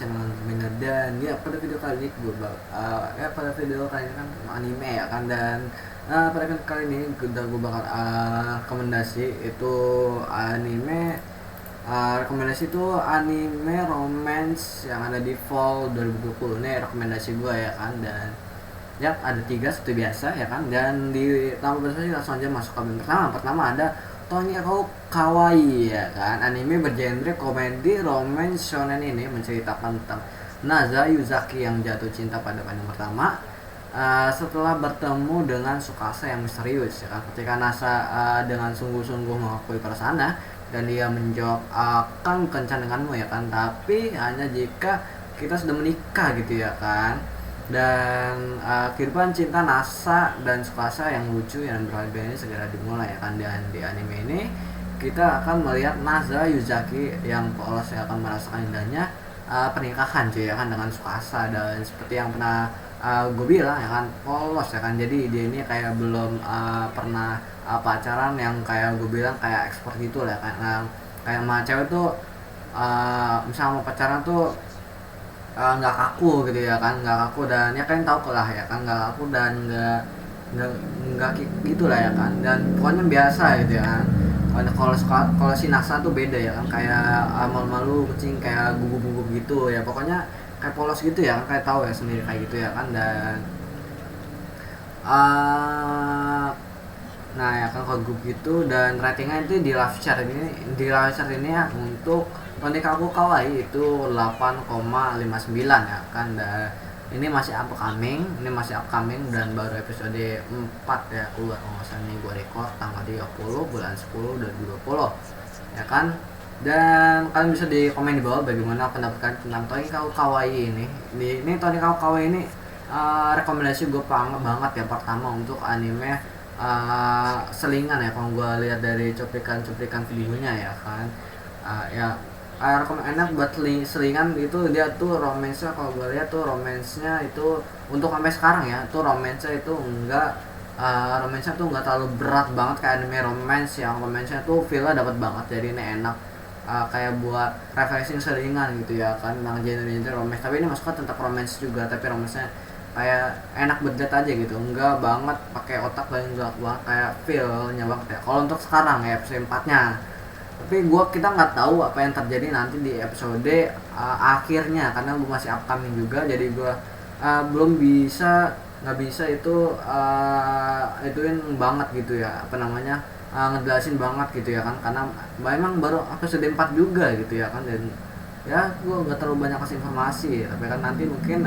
saya Mengaminer. Dan ya pada video kali ini pada video kali ini kan anime ya kan. Dan pada kali ini gue bakal rekomendasi itu anime rekomendasi itu anime romance yang ada di fall 2020. Ini rekomendasi gue ya kan. Dan ya ada tiga seperti biasa ya kan. Dan di tanpa basa langsung aja masuk ke pertama ada Toniko Kawaii ya kan. Anime bergenre komedi romance shonen ini menceritakan tentang Naza Yuzaki yang jatuh cinta pada pandangan pertama setelah bertemu dengan Tsukasa yang misterius ya kan. Ketika Nasa dengan sungguh-sungguh mengakui perasaannya dan dia menjawab akan kencan denganmu ya kan, tapi hanya jika kita sudah menikah gitu ya kan. Dan kehidupan cinta Nasa dan Tsukasa yang lucu yang berharga ini segera dimulai ya kan. Dan di anime ini kita akan melihat Naza Yuzaki yang polos yang akan merasakan indahnya pernikahan cuy ya kan dengan Tsukasa. Dan seperti yang pernah gue bilang ya kan, polos ya kan. Jadi dia ini kayak belum pernah pacaran yang kayak gue bilang kayak ekspor gitu lah kan. Kayak sama cewek tuh misalnya mau pacaran tuh nggak kaku gitu ya kan, nggak kaku. Dan ya kalian tahu lah ya kan, nggak kaku dan nggak gitu lah ya kan. Dan pokoknya biasa gitu ya kan. Kalau si Nasa tuh beda ya kan, kayak malu-malu kucing, kayak gugup-gugup gitu ya, pokoknya kayak polos gitu ya kan, kayak tahu ya sendiri kayak gitu ya kan. Dan nah ya kan kalau grup gitu. Dan ratingnya itu di live chart ini ya untuk Tonikaku Kawaii itu 8,59 ya kan. Dan ini masih upcoming dan baru episode 4 ya keluar kalau nggak salah. Ini gue record tanggal 30 bulan 10 2020 ya kan. Dan kalian bisa di komen di bawah bagaimana pendapat kalian tentang Tonikaku Kawaii ini. Ini Tonikaku Kawaii ini rekomendasi gue banget ya. Pertama untuk anime selingan ya, kalau gue lihat dari cuplikan videonya ya kan. Ya enak buat selingan gitu. Dia tuh romance-nya, kalau gue lihat tuh romance-nya itu untuk sampai sekarang ya tuh romance-nya itu enggak terlalu berat banget kayak anime romance yang romance-nya tuh feel-nya dapat banget. Jadi ini enak kayak buat refreshing selingan gitu ya kan, tentang genre romance. Tapi ini masuknya tentang romance juga, tapi romance-nya kayak enak budget aja gitu, enggak banget pakai otak dan enggak banget kayak feel-nya banget ya kalau untuk sekarang ya episode 4-nya. Tapi kita nggak tahu apa yang terjadi nanti di episode akhirnya karena gue masih upcoming juga. Jadi gue belum bisa nggak bisa ituin banget gitu ya, apa namanya, ngejelasin banget gitu ya kan, karena memang baru episode 4 juga gitu ya kan. Dan ya gue nggak terlalu banyak kasih informasi, tapi kan nanti mungkin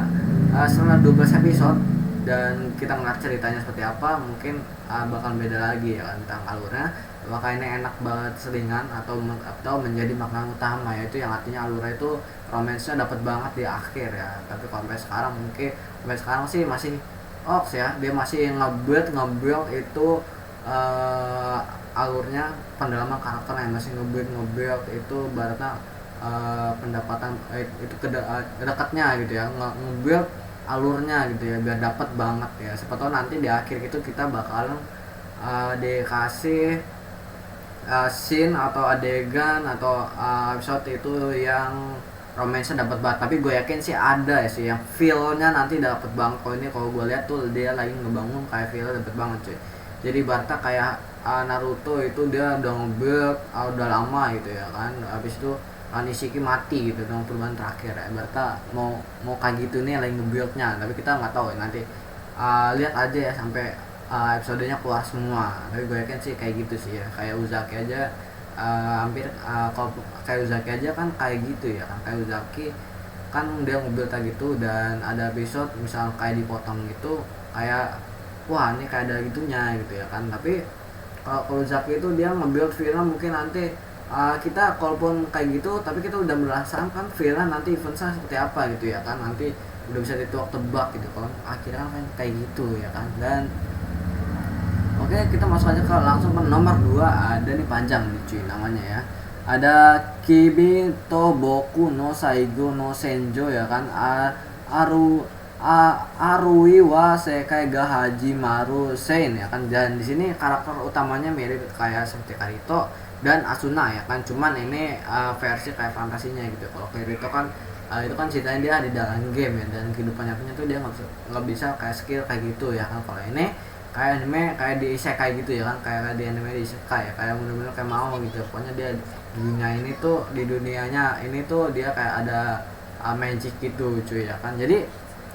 setelah 12 episode dan kita ngeliat ceritanya seperti apa, mungkin bakal beda lagi ya kan tentang alurnya. Apakah ini enak banget selingan atau menjadi makna utama, yaitu yang artinya alurnya itu romance-nya dapat banget di akhir ya. Tapi sampai sekarang sih masih oks ya, dia masih nge-build itu alurnya, pendalaman karakternya masih nge-build itu baratnya pendapatan itu dekatnya gitu ya, nge-build alurnya gitu ya biar dapat banget ya. Siapa tahu nanti di akhir itu kita bakalan dikasih scene atau adegan atau episode itu yang romance-nya dapat banget. Tapi gue yakin sih ada ya sih yang feel-nya nanti dapat banget. Kalau gue lihat tuh dia lagi ngebangun kayak feel dapat banget cuy. Jadi Barta kayak Naruto itu dia udah nge-build udah lama gitu ya kan. Habis itu Nishiki mati gitu dalam perubahan terakhir ya. Barta mau kayak gitu nih lagi nge-build-nya, tapi kita nggak tahu ya nanti. Lihat aja ya sampai episodenya keluar semua. Tapi gue yakin sih kayak gitu sih ya. Kayak Uzaki aja hampir kalau kayak Uzaki aja kan kayak gitu ya kan. Kayak Uzaki kan dia nge-build gitu dan ada episode misal kayak dipotong gitu, kayak wah ini kayak ada gitunya gitu ya kan. Tapi kalau Uzaki itu dia nge-build film mungkin nanti kita kalaupun kayak gitu tapi kita udah merasakan film nanti eventnya seperti apa gitu ya kan. Nanti udah bisa ditebak gitu kalau akhirnya kan kayak gitu ya kan. Dan oke, kita masuk aja langsung ke nomor 2. Ada nih panjang nih cuy namanya ya. Ada Kimi to Boku no Saigo no Senjo ya kan. Arui wa Sekai ga Hajimaru Sein ya kan. Dan di sini karakter utamanya mirip kayak seperti Kirito dan Asuna ya kan. Cuman ini versi kayak fantasinya gitu. Kalau Kirito kan itu kan ceritanya dia di dalam game ya, dan kehidupan nyatanya tuh dia nggak bisa kayak skill kayak gitu ya kan. Kalau ini kayak anime kayak di isekai gitu ya kan, kayak di anime di isekai ya, kayak bener-bener kayak mau gitu. Pokoknya dia di dunia ini tuh, di dunianya ini tuh dia kayak ada magic gitu cuy ya kan. Jadi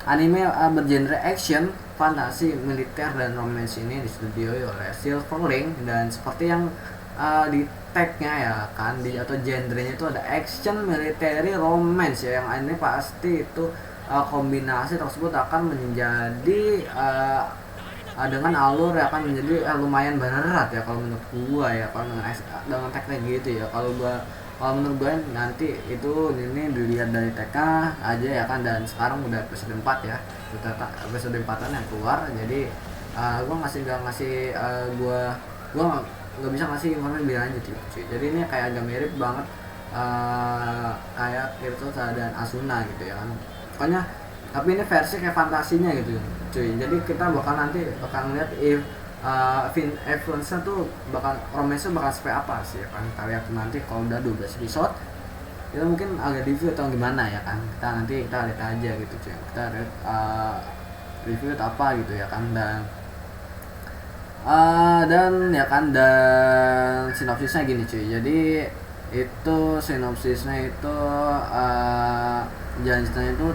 anime bergenre action, fantasi, militer, dan romance ini distudioi oleh Silverlink, dan seperti yang di tagnya ya kan, di atau genrenya itu ada action, military, romance ya, yang ini pasti itu kombinasi tersebut akan menjadi dengan alur ya akan menjadi lumayan berat ya kalau menurut gua ya, kalau dengan tagnya gitu ya. Kalau menurut gue nanti itu ini dilihat dari TK aja ya kan, dan sekarang udah episode 4 ya, udah episode 4-an yang keluar. Jadi gue nggak ngasih gue nggak bisa ngasih informasi lebih lanjut gitu cuy. Jadi ini kayak agak mirip banget kayak Kirito dan Asuna gitu ya kan, pokoknya. Tapi ini versi kayak fantasinya gitu cuy. Jadi kita nanti bakal ngeliat influence tuh bakal romance bakal seperti apa sih ya kan. Kita lihat nanti kalau udah 12 episode kita mungkin agak review atau gimana ya kan, kita lihat aja gitu cuy. Kita lihat review atau apa gitu ya kan, dan ya kan, dan sinopsisnya gini cuy. Jadi itu sinopsisnya itu jelasnya itu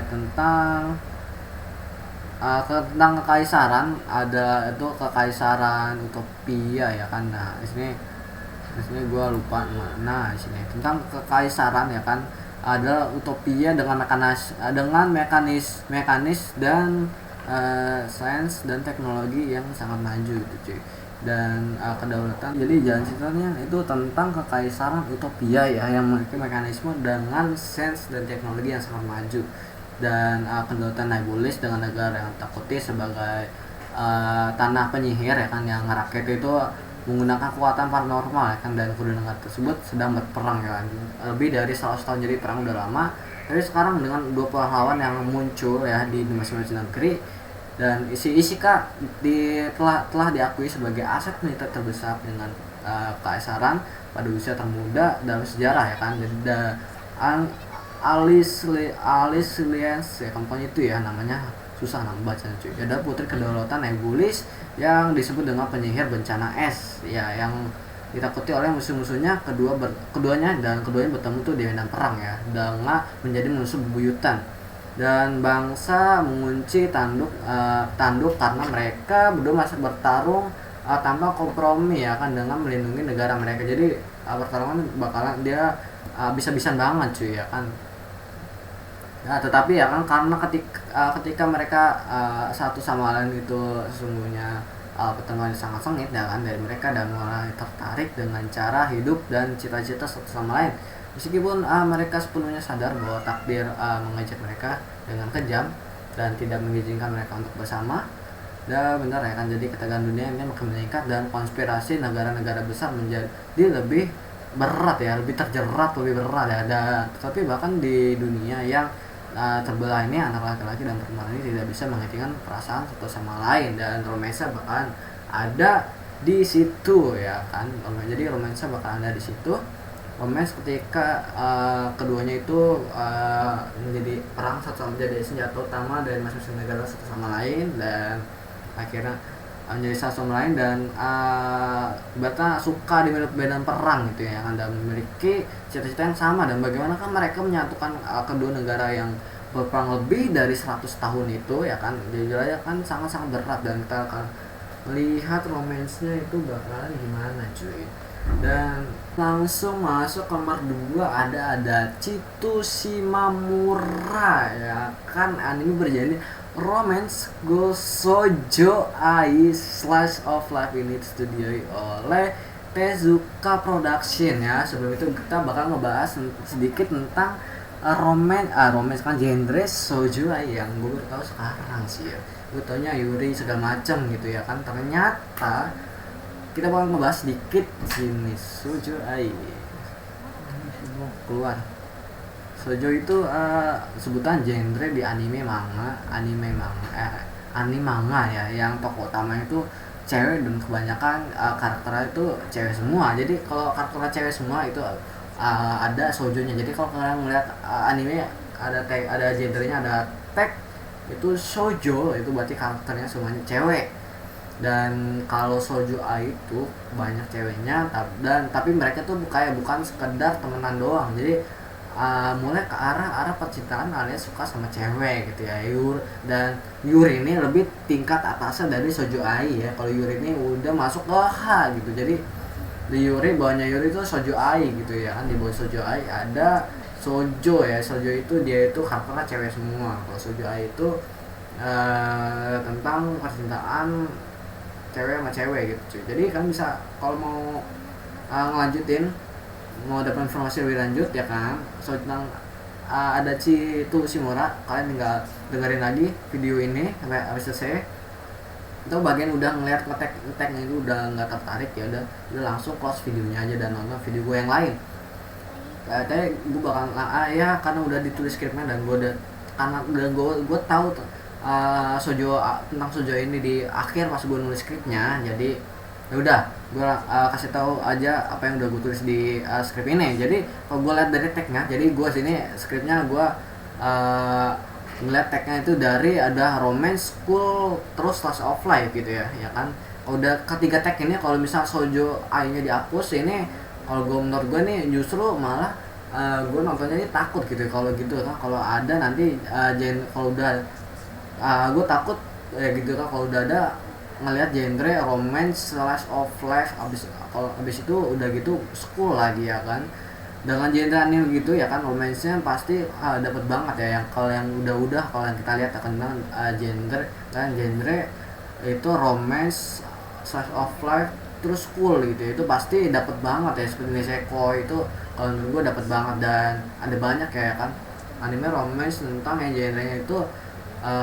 tentang tentang kekaisaran. Ada itu kekaisaran utopia ya kan. Nah di sini gue lupa mana di sini tentang kekaisaran ya kan. Ada utopia dengan mekanis dan sains dan teknologi yang sangat maju gitu cuy, dan kedaulatan. Jadi jalan ceritanya itu tentang kekaisaran utopia ya, yang memiliki mekanisme dengan sains dan teknologi yang sangat maju, dan kedaulatan Nebulis dengan negara yang takuti sebagai tanah penyihir ya kan, yang rakyat itu menggunakan kekuatan paranormal ya kan, dan kedua negara tersebut sedang berperang ya kan. Lebih dari 100 tahun, jadi perang udah lama. Tapi sekarang dengan 2 pahlawan yang muncul ya di masing-masing negeri, dan Ishika telah diakui sebagai aset militer terbesar dengan kekaisaran pada usia termuda dalam sejarah ya kan. Jadi Alice Liens ya kampanye itu ya, namanya susah nama bacanya cuy. Ada putri kedaulatan Nebulis yang disebut dengan penyihir bencana es ya, yang ditakuti oleh musuh-musuhnya. Keduanya bertemu tuh di medan perang ya, dengan menjadi musuh bebuyutan, dan bangsa mengunci tanduk karena mereka berdua masih bertarung tanpa kompromi ya kan, dengan melindungi negara mereka. Jadi pertarungan bakalan dia bisa-bisan banget cuy ya kan. Nah, tetapi ya kan, karena ketika mereka satu sama lain itu sesungguhnya pertemuan sangat sengit ya kan dari mereka, dan mulai tertarik dengan cara hidup dan cita-cita satu sama lain. Meskipun mereka sepenuhnya sadar bahwa takdir mengejek mereka dengan kejam dan tidak mengizinkan mereka untuk bersama. Dan benar ya kan, jadi ketegangan dunia ini makin meningkat dan konspirasi negara-negara besar menjadi lebih berat ya, lebih terjerat, lebih berat ya. Tetapi bahkan di dunia yang terbelah ini, anak laki-laki dan perempuan ini tidak bisa menghentikan perasaan satu sama lain, dan romansa bahkan ada di situ ya kan. Jadi romansa bakal ada di situ. Romance ketika keduanya itu menjadi perang satu sama, menjadi senjata utama dari masing-masing negara satu sama lain, dan akhirnya menjadi satu sama lain, dan ibaratnya suka di medan perang gitu ya, dan memiliki cita-cita yang sama. Dan bagaimana kan mereka menyatukan kedua negara yang berperang lebih dari 100 tahun itu ya kan. Jadi kan sangat-sangat berat, dan kita akan melihat romansnya itu bakalan gimana cuy. Dan langsung masuk ke nomor 2, ada Adachi Shimamura ya kan. Anime bergenre romance go shoujo ai slice of life ini distudioi oleh Tezuka Production ya. Sebelum itu kita bakal ngebahas sedikit tentang romance kan, genre shoujo ai yang gue baru tahu sekarang sih ya. Gue taunya Yuri segala macam gitu ya kan. Ternyata kita bakal ngebahas sedikit sini shoujo ai keluar. Shoujo itu sebutan genre di anime manga ya, yang tokoh utama itu cewek, dan kebanyakan karakternya itu cewek semua. Jadi kalau karakternya cewek semua itu ada shoujonya. Jadi kalau kalian melihat anime ada tag, ada gendernya, ada tag itu shoujo, itu berarti karakternya semuanya cewek. Dan kalau shoujo ai itu banyak ceweknya, dan tapi mereka tuh kayak bukan sekedar temenan doang. Jadi mulai ke arah percintaan alias suka sama cewek gitu ya. Dan Yuri ini lebih tingkat atasnya dari shoujo ai ya. Kalau Yuri ini udah masuk ke H gitu. Jadi di Yuri, bawahnya Yuri itu shoujo ai gitu ya kan. Di bawah shoujo ai ada shoujo ya. Shoujo itu dia itu karakternya cewek semua. Kalau shoujo ai itu tentang percintaan cewek sama cewek gitu cuy. Jadi kan bisa kalau mau ngelanjutin, mau dapat informasi lebih lanjut ya kan, soal tentang ada Citu Shimura, kalian tinggal dengerin lagi video ini sampai habis selesai. Itu bagian udah ngeliat ngeteknya itu udah nggak tertarik, ya udah langsung close videonya aja dan nonton video gue yang lain. Tapi gue bakal ya karena udah ditulis skripnya dan gue udah karena udah gue tahu tentang shoujo ini di akhir pas gue nulis skripnya. Jadi ya udah gue kasih tahu aja apa yang udah gue tulis di skrip ini. Jadi kalau gue lihat dari tagnya, jadi gue sini skripnya gue ngeliat tagnya itu dari ada romance, school, terus slice of life gitu ya kan. Udah ketiga tag ini kalau misal shoujo ai nya dihapus ini, kalau gue menurut gue nih justru malah gue nontonnya ini takut gitu kalau gitu kan. Kalau ada nanti kalau udah gue takut ya gitu kan, kalau udah ada ngelihat genre romance slash of life, kalau abis itu udah gitu school lagi ya kan. Dengan genre anime gitu ya kan, romance-nya pasti dapat banget ya. Yang kalau yang udah kalau yang kita lihat akan genre kan, genre itu romance slash of life terus school gitu, itu pasti dapat banget ya. Seperti Niseko itu kalau menurut gue dapat banget, dan ada banyak ya kan anime romance tentang yang genrenya itu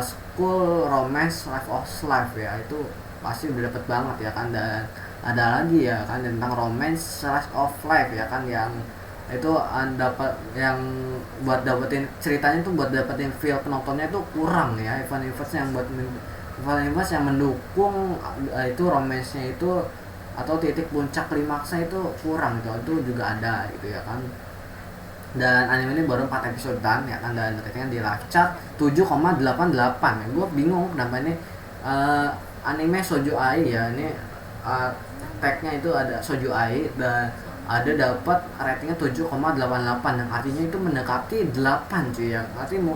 school, romance, life of life ya, itu pasti udah dapat banget ya kan. Dan ada lagi ya kan tentang romance slash of life ya kan, yang itu dapat yang buat dapetin ceritanya tuh, buat dapetin feel penontonnya tuh kurang ya. Event-event yang mendukung itu romance-nya itu atau titik puncak klimaksnya itu kurang gitu, itu juga ada gitu ya kan. Dan anime ini baru 4 episode dan ya kan, dan ratingnya di live chat 7,88 ya. Gue bingung kenapa ini anime shoujo ai ya, ini tagnya itu ada shoujo ai dan ada dapat ratingnya 7,88 yang artinya itu mendekati 8 cuy ya. Artinya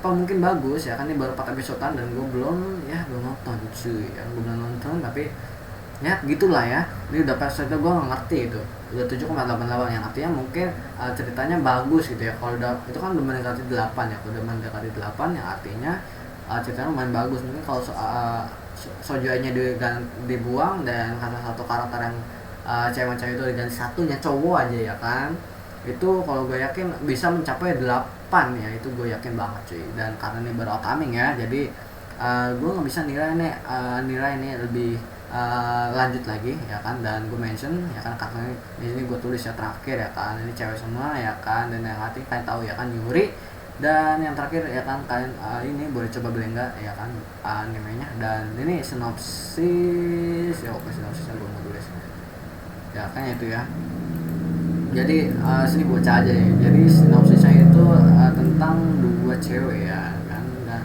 apa mungkin bagus ya kan, ini baru 4 episode dan gue belum nonton cuy ya, gue belum nonton. Tapi ya gitulah ya, ini udah episode gue gak ngerti itu udah 7,88 yang artinya mungkin ceritanya bagus gitu ya. Kalau udah itu kan udah mendekati 8 ya, kalau udah mendekati 8 ya artinya ceritanya lumayan bagus. Mungkin kalau shoujo-nya dibuang dan karena satu karakter yang cewek-cewek itu diganti satunya cowok aja ya kan, itu kalau gue yakin bisa mencapai 8 ya, itu gue yakin banget cuy. Dan karena ini baru upcoming ya, jadi gue nggak bisa nilai ini lebih lanjut lagi ya kan. Dan gue mention ya kan karena di sini gue tulis ya terakhir ya kan, ini cewek semua ya kan, dan yang hati kalian tahu ya kan Yuri. Dan yang terakhir ya kan kalian ini boleh coba beli enggak ya kan animenya. Dan ini sinopsis ya, oke sinopsisnya gue mau tulis ya kan itu ya. Jadi sini gue baca aja ya. Jadi sinopsisnya itu tentang dua cewek ya kan, dan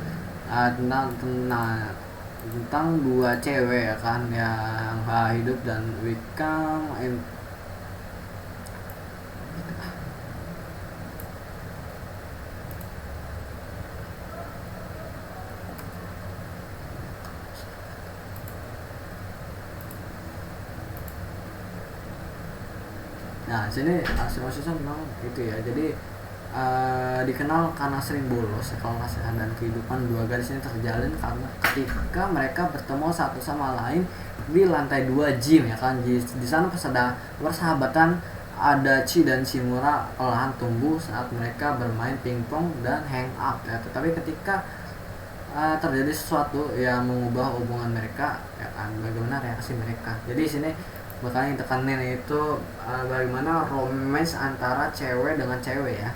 tentang dua cewek ya kan yang hidup dan become nah sini sinopsisnya memang gitu ya. Jadi dikenal karena sering bolos kalau kasihan dan kehidupan dua gadis ini terjalin karena ketika mereka bertemu satu sama lain di lantai 2 gym ya kan. Di sana persahabatan ada Chi dan Shimura perlahan tumbuh saat mereka bermain pingpong dan hang out ya. Tetapi ketika terjadi sesuatu yang mengubah hubungan mereka ya kan, bagaimana reaksi mereka. Jadi sini bakal yang tekanin itu bagaimana romance antara cewek dengan cewek ya,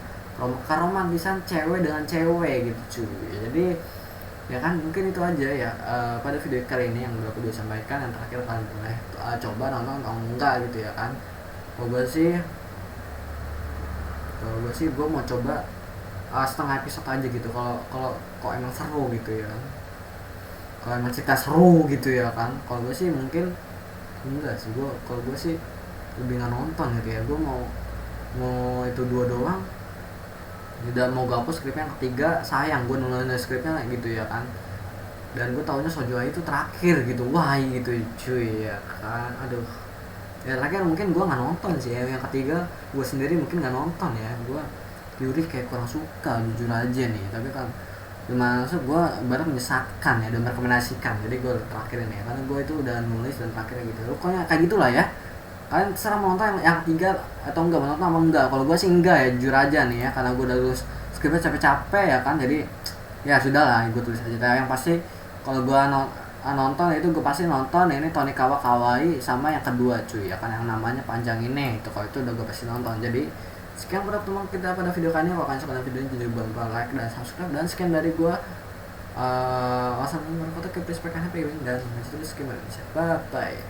keromantisan cewek dengan cewek gitu cuy. Jadi ya kan mungkin itu aja ya pada video kali ini yang udah aku sampaikan. Yang terakhir kalian boleh coba nonton atau enggak gitu ya kan. Kalau gue sih gue mau coba setengah episode aja gitu kalau kalau kok emang seru gitu ya, kalau emang cerita seru gitu ya kan. Kalau gue sih mungkin enggak sih, gue kalau gue sih lebih nggak nonton gitu ya. Gue mau mau itu dua doang, tidak mau gabus skripnya yang ketiga, sayang gue nonton skripnya kayak gitu ya kan. Dan gue taunya Sojo itu terakhir gitu, wah gitu cuy ya kan. Aduh, ya terakhir mungkin gue nggak nonton sih ya. Yang ketiga gue sendiri mungkin nggak nonton ya. Gue Yuri kayak kurang suka jujur aja nih, tapi kan maksud gue baru menyesatkan ya dan merekomendasikan, jadi gue terakhir ini ya karena gue itu udah nulis dan terakhirnya gitu. Pokoknya kayak gitulah ya. Kalian serah mau nonton yang ketiga atau enggak, mau nonton apa enggak. Kalau gue sih enggak ya, jujur aja nih ya, karena gue udah lulus skripnya capek-capek ya kan. Jadi ya sudah lah, gue tulis aja. Tapi yang pasti kalau gue nonton itu gue pasti nonton ini Tonikawa Kawaii sama yang kedua cuy ya kan, yang namanya panjang ini itu. Kalau itu udah gue pasti nonton. Jadi sekian pertemuan kita pada video kali ini. Kalau kalian suka dengan video ini jangan lupa like dan subscribe. Dan sekian dari gue, wassalamualaikum warahmatullahi wabarakatuh. Keep respect and happy dan sekian dari Indonesia. Bye bye.